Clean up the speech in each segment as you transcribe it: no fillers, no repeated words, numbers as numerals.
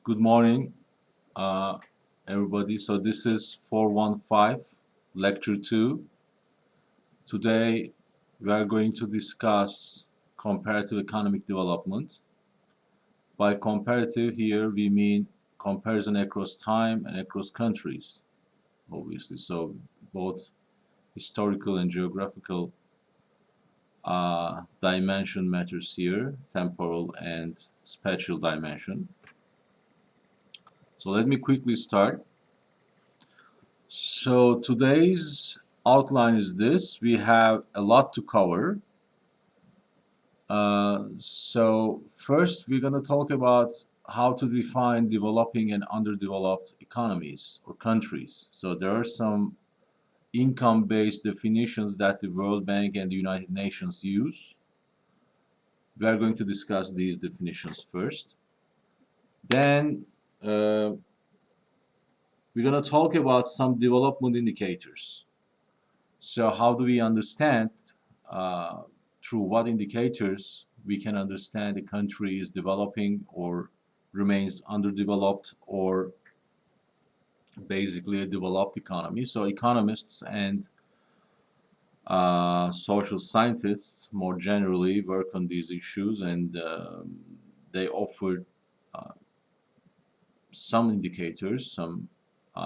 Good morning, uh, everybody. So this is 415, Lecture 2. Today, we are going to discuss comparative economic development. By comparative here, we mean comparison across time and across countries, obviously. So both historical and geographical dimension matters here, temporal and spatial dimension. So let me quickly start. So today's outline is this. We have a lot to cover. So first, we're going to talk about how to define developing and underdeveloped economies or countries. So there are some income-based definitions that the World Bank and the United Nations use. We are going to discuss these definitions first. Then we're going to talk about some development indicators. So how do we understand uh, through what indicators we can understand a country is developing or remains underdeveloped or basically a developed economy? So economists and social scientists more generally work on these issues, and they offered uh, some indicators, some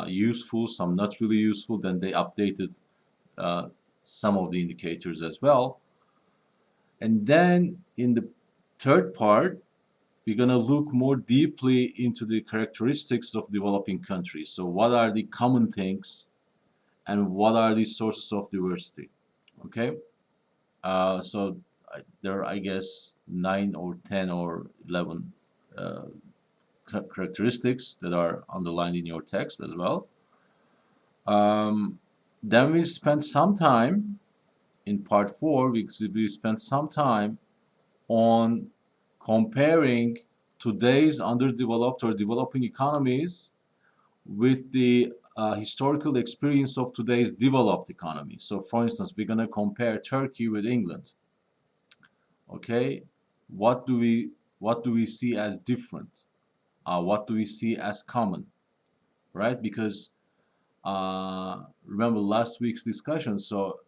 useful, some not really useful. Then they updated uh, some of the indicators as well. And then in the third part, we're going to look more deeply into the characteristics of developing countries. So what are the common things and what are the sources of diversity? Okay, so there are, I guess, 9 or 10 or 11 uh, characteristics that are underlined in your text as well. Then we spent some time in part 4, we spent some time on comparing today's underdeveloped or developing economies with the historical experience of today's developed economy. So for instance, we're going to compare Turkey with England. Okay, what do we see as different? What do we see as common? Right? Because remember last week's discussion, so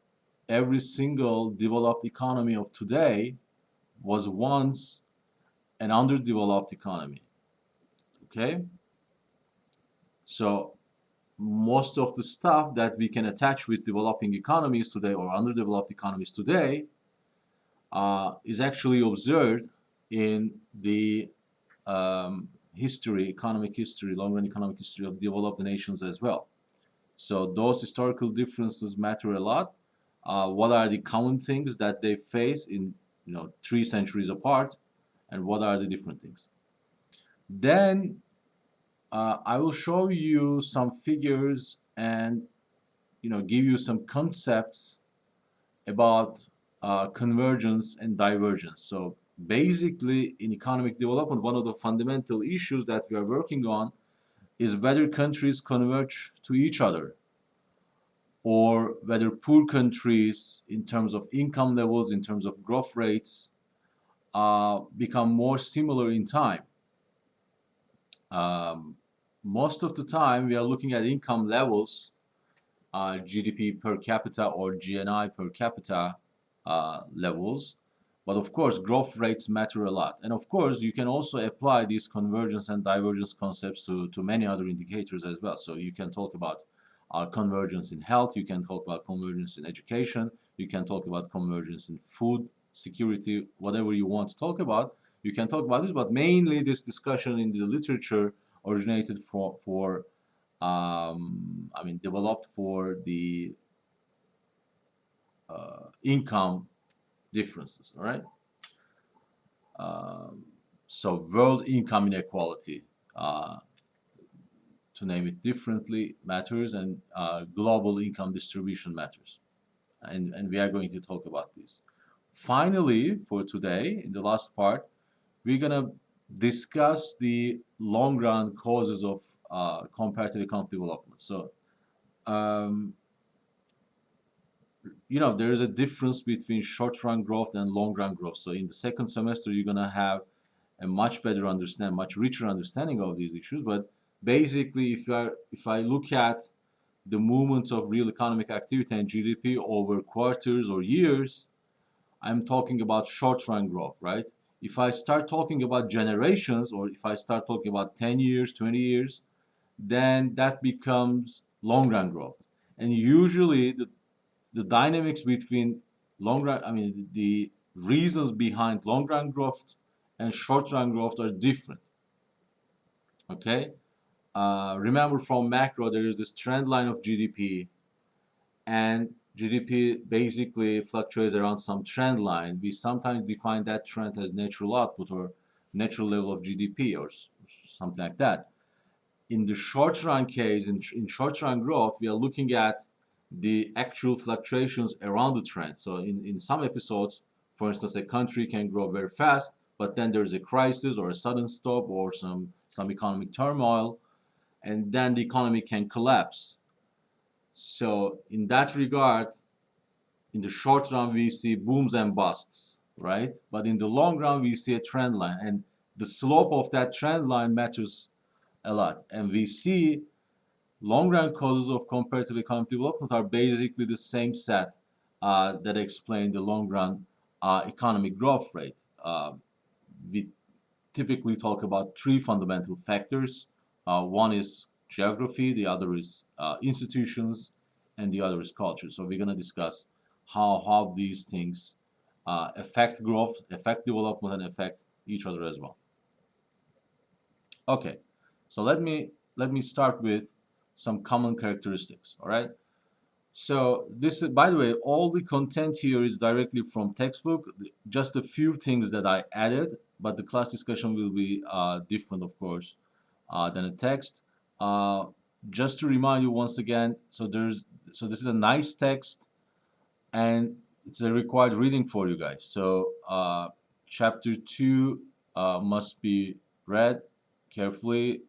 every single developed economy of today was once an underdeveloped economy. Okay, so most of the stuff that we can attach with developing economies today or underdeveloped economies today is actually observed in the economic history, long-run economic history of developed nations as well. So those historical differences matter a lot. What are the common things that they face in 3 centuries apart, and what are the different things? Then I will show you some figures and give you some concepts about convergence and divergence. So basically, in economic development, one of the fundamental issues that we are working on is whether countries converge to each other, or whether poor countries, in terms of income levels, in terms of growth rates, become more similar in time. Most of the time, we are looking at income levels, GDP per capita or GNI per capita levels. But of course, growth rates matter a lot. And of course, you can also apply these convergence and divergence concepts to many other indicators as well. So you can talk about convergence in health, you can talk about convergence in education, you can talk about convergence in food security, whatever you want to talk about, you can talk about this. But mainly this discussion in the literature originated developed for the income differences, all right? So world income inequality, to name it differently, matters, and global income distribution matters. And we are going to talk about this. Finally, for today, in the last part, we're going to discuss the long-run causes of comparative economic development. So, there is a difference between short-run growth and long-run growth. So in the second semester, you're going to have a much better understand, much richer understanding of these issues. But basically, if I look at the movement of real economic activity and GDP over quarters or years, I'm talking about short-run growth, right? If I start talking about generations, or if I start talking about 10 years, 20 years, then that becomes long-run growth. And usually the dynamics between long run, I mean, the reasons behind long-run growth and short-run growth are different, okay? Remember from macro, there is this trend line of GDP, and GDP basically fluctuates around some trend line. We sometimes define that trend as natural output or natural level of GDP or something like that. In the short run case, in short run growth, we are looking at the actual fluctuations around the trend. So in some episodes, for instance, a country can grow very fast, but then there's a crisis or a sudden stop or some economic turmoil, and then the economy can collapse. So in that regard, in the short run, we see booms and busts, right? But in the long run, we see a trend line, and the slope of that trend line matters a lot. And we see long run causes of comparative economic development are basically the same set that explain the long run economic growth rate. We typically talk about three fundamental factors. One is geography, the other is institutions, and the other is culture. So we're going to discuss how these things affect growth, affect development, and affect each other as well. Okay, so let me start with some common characteristics. All right. So this is, by the way, all the content here is directly from textbook. Just a few things that I added, but the class discussion will be different, of course, than a text. Just to remind you once again, so this is a nice text, and it's a required reading for you guys. So chapter 2 must be read carefully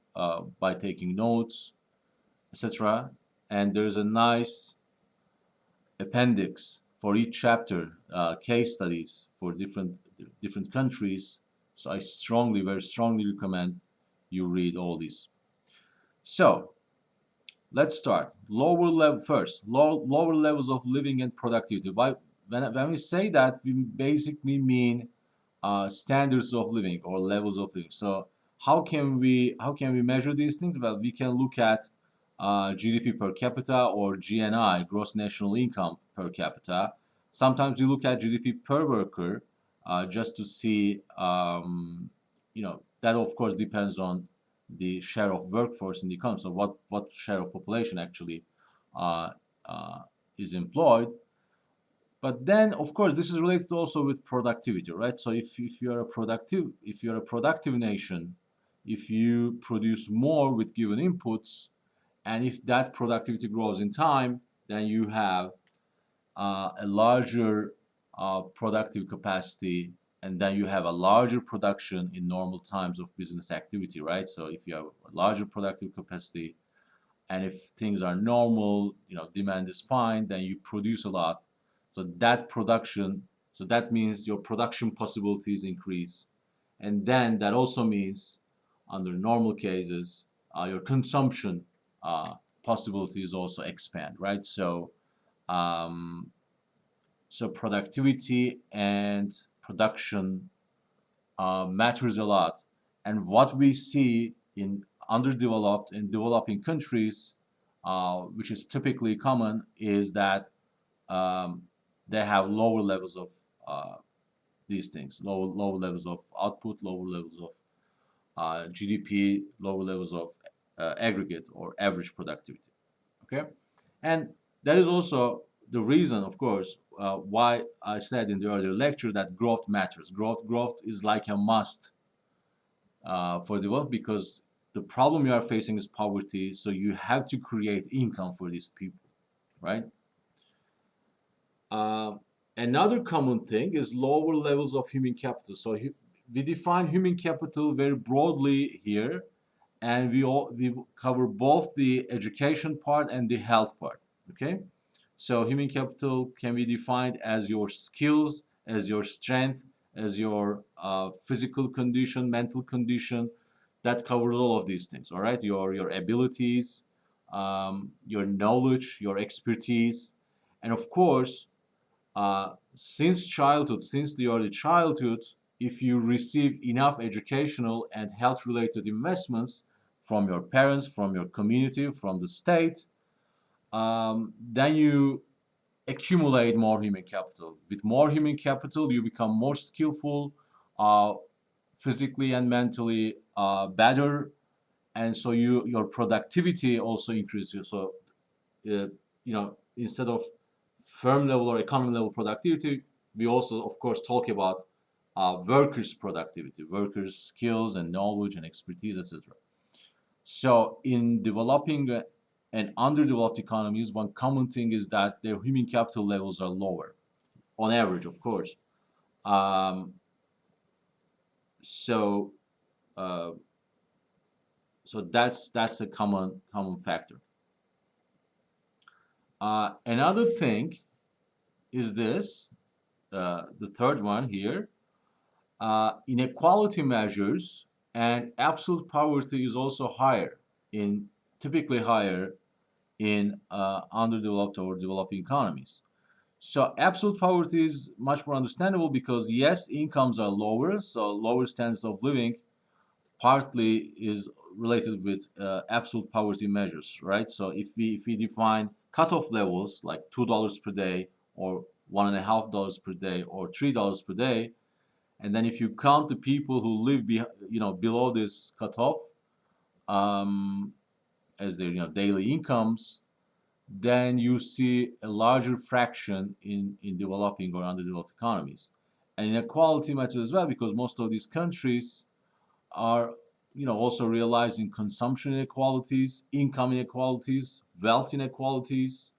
by taking notes, etc. And there's a nice appendix for each chapter, case studies for different countries. So I very strongly recommend you read all these. So let's start. Lower levels of living and productivity. When we say that, we basically mean standards of living or levels of living. So how can we measure these things? Well, we can look at GDP per capita or GNI, gross national income per capita. Sometimes we look at GDP per worker just to see, that of course depends on the share of workforce in the economy. So what share of population actually is employed. But then, of course, this is related also with productivity, right? So if you're a productive nation, if you produce more with given inputs, and if that productivity grows in time, then you have a larger productive capacity, and then you have a larger production in normal times of business activity, right? So if you have a larger productive capacity, and if things are normal, demand is fine, then you produce a lot. So that means your production possibilities increase. And then that also means, under normal cases, your consumption possibilities also expand, right? So productivity and production matters a lot. And what we see in underdeveloped and developing countries, which is typically common, is that they have lower levels of these things, lower levels of output, lower levels of GDP, lower levels of aggregate or average productivity. Okay, and that is also the reason, of course, why I said in the earlier lecture that growth matters. Growth is like a must for development, because the problem you are facing is poverty. So you have to create income for these people, right? Another common thing is lower levels of human capital. So we define human capital very broadly here, and we cover both the education part and the health part. Okay, so human capital can be defined as your skills, as your strength, as your physical condition, mental condition. That covers all of these things. All right, your abilities, your knowledge, your expertise, and of course, since childhood, since the early childhood, if you receive enough educational and health-related investments from your parents, from your community, from the state, then you accumulate more human capital. With more human capital, you become more skillful, uh, physically and mentally better, and so your productivity also increases. So instead of firm level or economy level productivity, we also, of course, talk about workers' productivity, workers' skills and knowledge and expertise, etc. So in developing and underdeveloped economies, one common thing is that their human capital levels are lower, on average, of course. Um, so uh, so that's a common factor. Another thing is this, the third one here, inequality measures and absolute poverty is also higher in typically higher in underdeveloped or developing economies. So absolute poverty is much more understandable because yes, incomes are lower, so lower standards of living partly is related with absolute poverty measures, right? So if we define cutoff levels like $2 per day or $1.50 per day or $3 per day, and then if you count the people who live below this cutoff um, as their daily incomes, then you see a larger fraction in developing or underdeveloped economies. And inequality matters as well because most of these countries are also realizing consumption inequalities, income inequalities, wealth inequalities,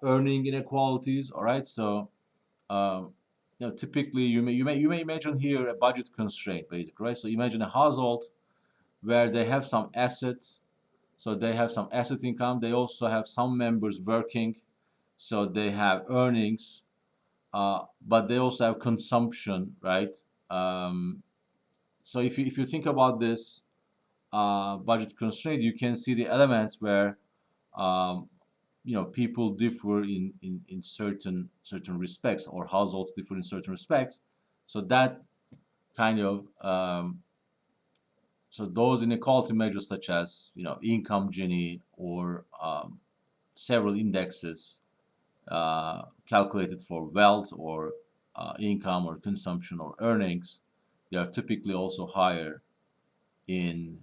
earning inequalities. All right, so typically you may imagine here a budget constraint, basically, right? So imagine a household where they have some assets, so they have some asset income. They also have some members working, so they have earnings, but they also have consumption, right? So if you think about this budget constraint, you can see the elements where um, people differ in certain respects, or households differ in certain respects. So that kind of so those inequality measures such as income Gini or several indexes calculated for wealth or income or consumption or earnings, they are typically also higher in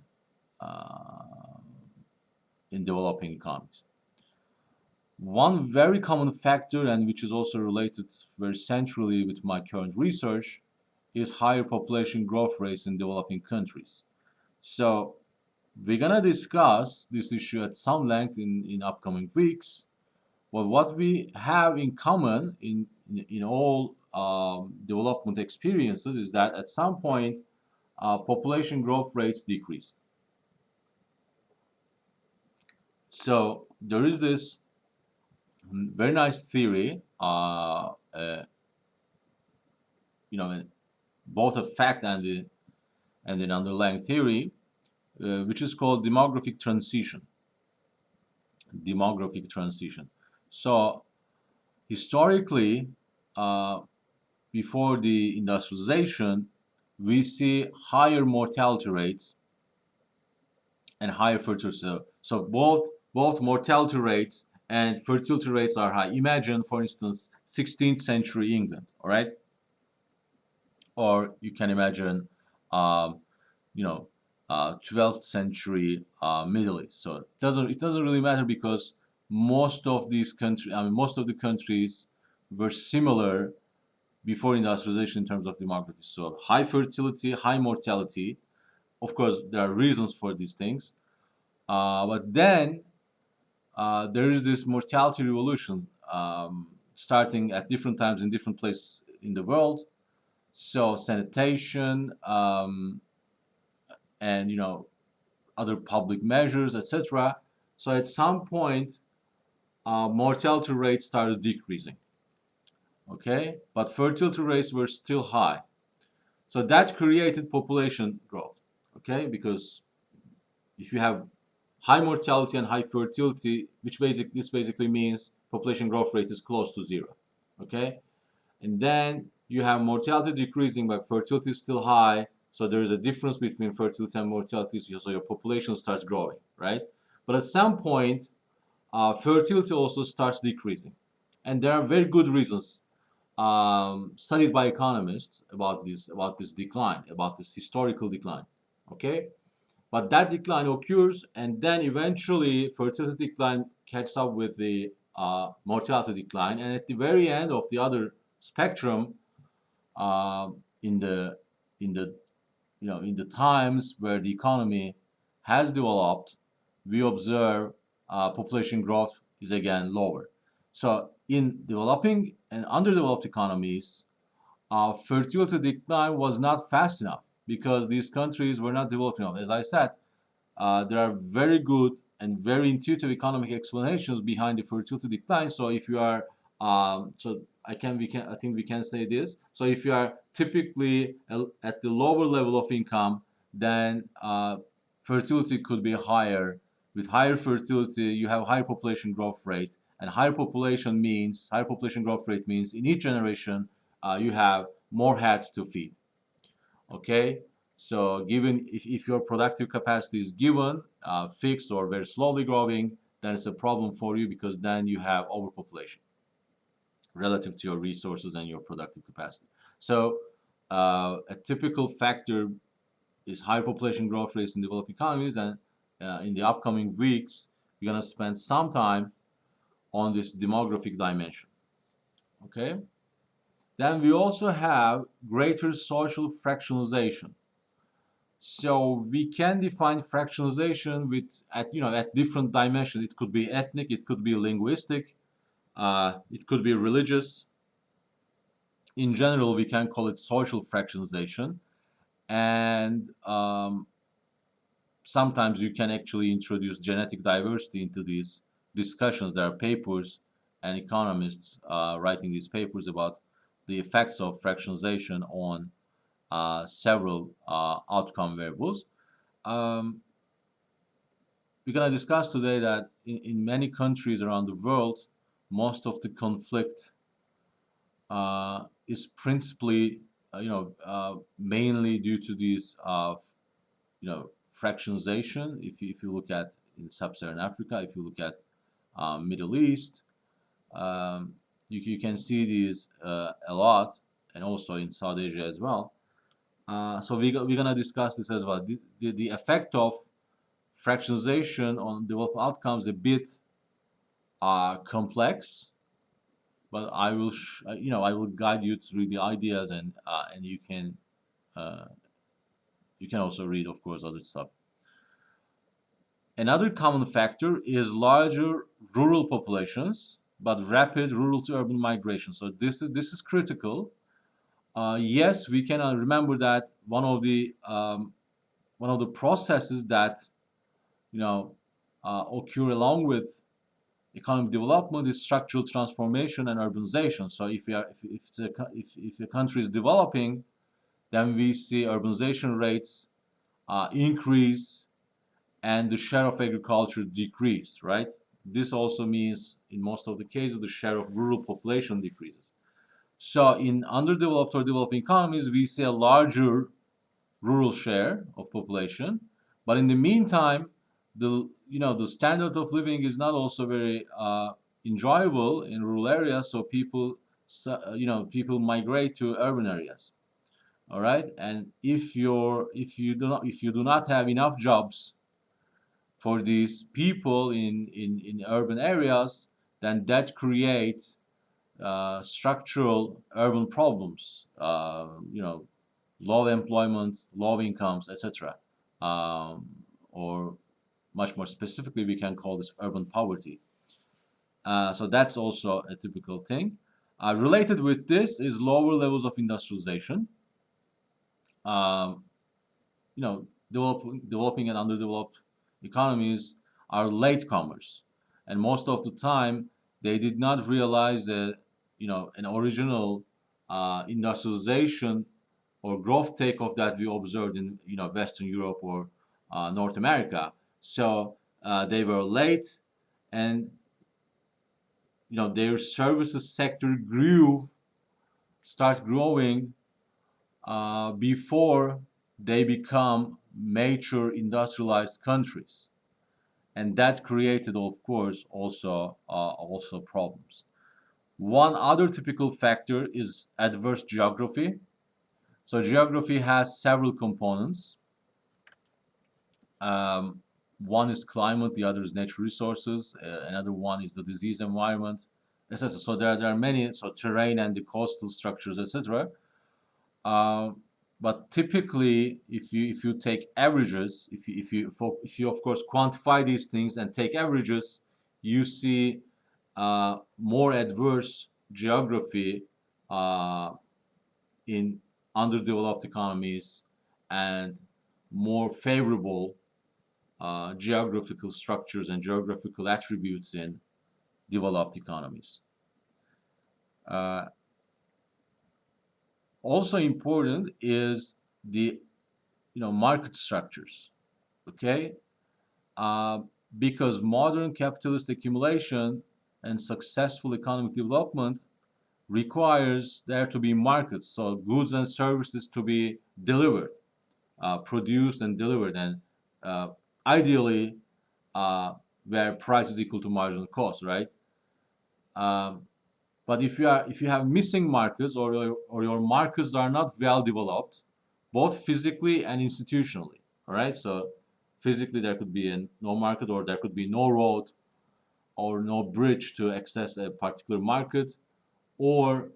uh, in developing economies. One very common factor, and which is also related very centrally with my current research, is higher population growth rates in developing countries. So we're gonna discuss this issue at some length in upcoming weeks. But what we have in common in all development experiences is that at some point population growth rates decrease. So there is this very nice theory, both a fact and an underlying theory, which is called demographic transition. Demographic transition. So historically, before the industrialization, we see higher mortality rates and higher fertility. So both mortality rates and fertility rates are high. Imagine, for instance, 16th century England, all right? Or you can imagine, um, 12th century Middle East. So it doesn't really matter because most of these countries, most of the countries were similar before industrialization in terms of demography. So high fertility, high mortality. Of course, there are reasons for these things, but then there is this mortality revolution starting at different times in different places in the world. So sanitation and other public measures, etc. So at some point, mortality rates started decreasing. Okay, but fertility rates were still high. So that created population growth, okay? Because if you have high mortality and high fertility, this basically means population growth rate is close to zero, okay? And then you have mortality decreasing, but fertility is still high. So there is a difference between fertility and mortality, so your population starts growing, right? But at some point, fertility also starts decreasing. And there are very good reasons studied by economists about this decline, about this historical decline, okay? But that decline occurs, and then eventually fertility decline catches up with the mortality decline, and at the very end of the other spectrum, uh, in the in the in the times where the economy has developed, we observe population growth is again lower. So in developing and underdeveloped economies, fertility decline was not fast enough because these countries were not developing enough. As I said, there are very good and very intuitive economic explanations behind the fertility decline. So if you are, I think we can say this. So if you are typically at the lower level of income, then fertility could be higher. With higher fertility, you have higher population growth rate, and higher population growth rate means in each generation you have more heads to feed. Okay, so given if your productive capacity is given fixed or very slowly growing, then it's a problem for you because then you have overpopulation relative to your resources and your productive capacity. So a typical factor is high population growth rates in developed economies, and in the upcoming weeks we're going to spend some time on this demographic dimension. Okay, then we also have greater social fractionalization. So we can define fractionalization with at different dimensions. It could be ethnic, it could be linguistic, it could be religious. In general, we can call it social fractionalization, and sometimes you can actually introduce genetic diversity into these discussions. There are papers and economists writing these papers about the effects of fractionalization on several outcome variables. Um, we're going to discuss today that in many countries around the world, most of the conflict is principally, mainly due to these, fractionalization. If you look at in sub-Saharan Africa, if you look at Middle East, you can see these a lot, and also in South Asia as well. So we're going to discuss this as well. The effect of fractionalization on development outcomes a bit complex, but I will I will guide you through the ideas, and uh, you can also read, of course, other stuff. Another common factor is larger rural populations, but rapid rural to urban migration. So this is critical. Yes, we can remember that one of the processes that occur along with economic development is structural transformation and urbanization. So if a country is developing, then we see urbanization rates increase and the share of agriculture decrease, right? This also means in most of the cases the share of rural population decreases. So in underdeveloped or developing economies, we see a larger rural share of population, but in the meantime, the standard of living is not also very enjoyable in rural areas. So people migrate to urban areas. All right, and if you do not have enough jobs for these people in urban areas, then that creates structural urban problems. Low employment, low incomes, etc. Or much more specifically, we can call this urban poverty. So that's also a typical thing. Related with this is lower levels of industrialization. Um, developing and underdeveloped economies are latecomers, and most of the time they did not realize that an original industrialization or growth takeoff that we observed in Western Europe or North America. So they were late, and their services sector start growing before they become mature industrialized countries, and that created, of course, also problems. One other typical factor is adverse geography. So geography has several components. Um, One is climate, the other is natural resources, another one is the disease environment, etc. So there are many, so terrain and the coastal structures, etc. Uh, but typically, if you take averages, if you of course quantify these things and take averages, you see more adverse geography uh, in underdeveloped economies and more favorable geographical structures and geographical attributes in developed economies. Uh, Also important is the market structures. Okay, uh, because modern capitalist accumulation and successful economic development requires there to be markets, so goods and services to be delivered, produced and delivered, and ideally uh, where price is equal to marginal cost, right? Um, but if you have missing markets, or your markets are not well developed, both physically and institutionally, all right? So physically there could be no market, or there could be no road or no bridge to access a particular market, or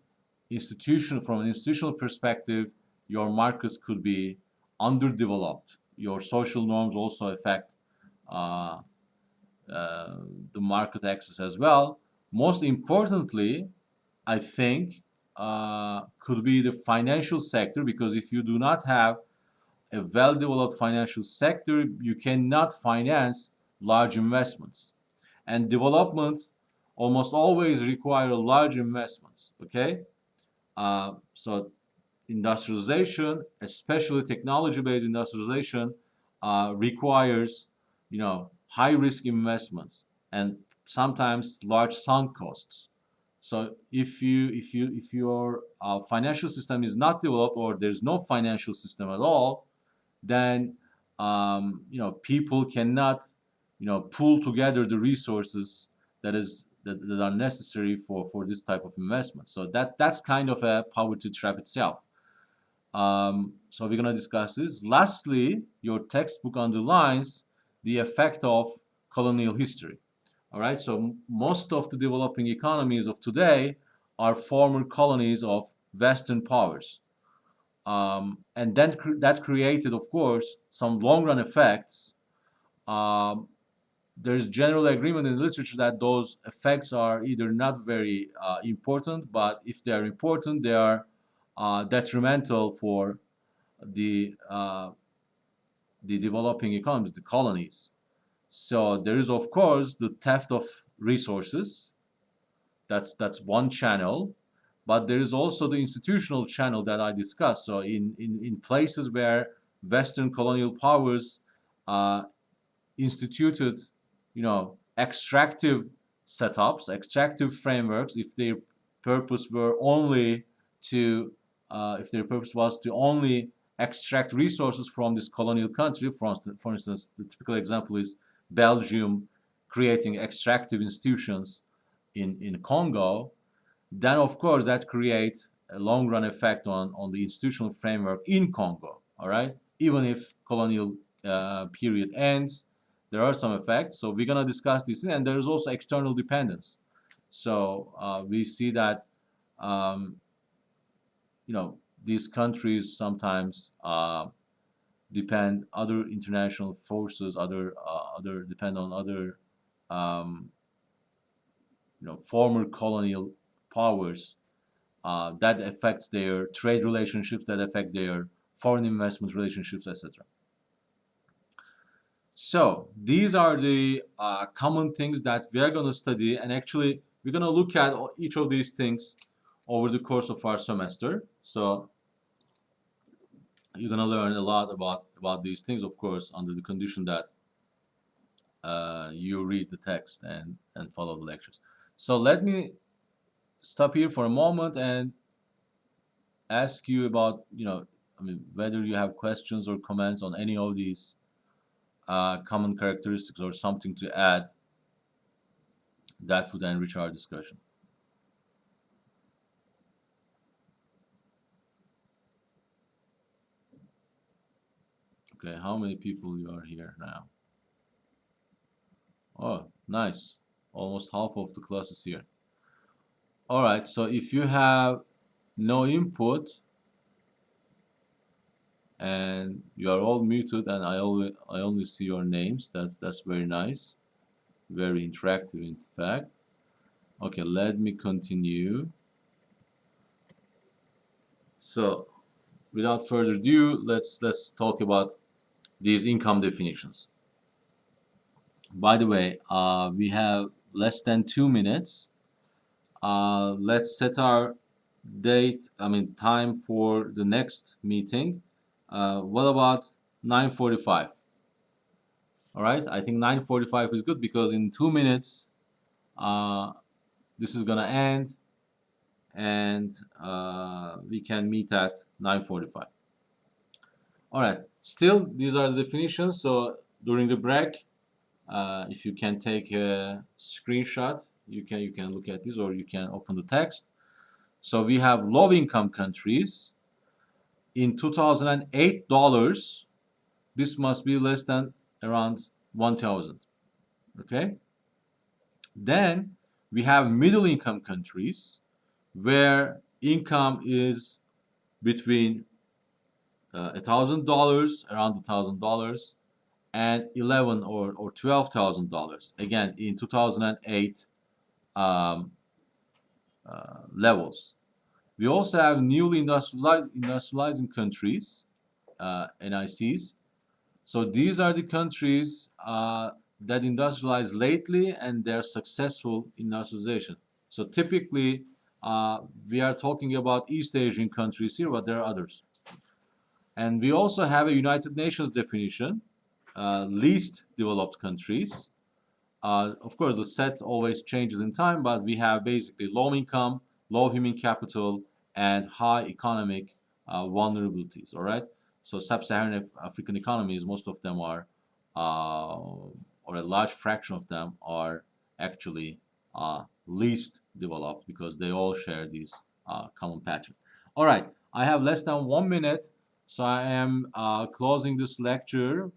from an institutional perspective, your markets could be underdeveloped. Your social norms also affect uh, uh, the market access as well. Most importantly, I think, could be the financial sector, because if you do not have a well-developed financial sector, you cannot finance large investments. And development almost always require large investments. Okay, so industrialization, especially technology-based industrialization, requires high-risk investments and sometimes large sunk costs. So if your financial system is not developed, or there's no financial system at all, then people cannot pull together the resources that are necessary for this type of investment. So that's kind of a poverty trap itself. So we're gonna discuss this. Lastly, your textbook underlines the effect of colonial history. All right, so most of the developing economies of today are former colonies of Western powers. And then that created, of course, some long-run effects. Um, there's general agreement in the literature that those effects are either not very important, but if they are important, they are detrimental for the uh, the developing economies, the colonies. So there is, of course, the theft of resources. That's one channel, but there is also the institutional channel that I discussed. So in places where Western colonial powers uh, instituted, extractive setups, extractive frameworks, if their purpose was to only extract resources from this colonial country. For instance, the typical example is Belgium creating extractive institutions in Congo. Then of course that creates a long run effect on the institutional framework in Congo. All right, even if colonial period ends, there are some effects. So we're gonna discuss this, and there is also external dependence. So we see that um, these countries sometimes depend other international forces, other depend on other um, former colonial powers, that affects their trade relationships, that affect their foreign investment relationships, etc. So these are the common things that we are going to study, and actually we're going to look at each of these things over the course of our semester. So you're gonna learn a lot about these things, of course, under the condition that you read the text and follow the lectures. So let me stop here for a moment and ask you about, I mean, whether you have questions or comments on any of these common characteristics or something to add that would enrich our discussion. Okay, how many people you are here now? Oh, nice. Almost half of the class is here. All right, so if you have no input and you are all muted and I only see your names, that's very nice. Very interactive, in fact. Okay, let me continue. So, without further ado, let's talk about these income definitions. By the way, we have less than 2 minutes. Let's set our time for the next meeting. What about 9:45? All right, I think 9:45 is good because in 2 minutes, this is gonna end, and we can meet at 9:45. All right. Still, these are the definitions. So during the break, if you can take a screenshot, you can look at this, or you can open the text. So we have low-income countries. In 2008 dollars, this must be less than around 1,000. Okay. Then we have middle-income countries, where income is between $1,000, around $1,000, and $11,000 or $12,000. Again, in 2008 um, levels. We also have newly industrializing countries, NICs. So these are the countries that industrialized lately, and they're successful industrialization. So typically, we are talking about East Asian countries here, but there are others. And we also have a United Nations definition, least developed countries. Of course, the set always changes in time, but we have basically low income, low human capital, and high economic vulnerabilities. All right. So sub-Saharan African economies, most of them are, or a large fraction of them are actually least developed because they all share these common patterns. All right. I have less than 1 minute, so I am closing this lecture.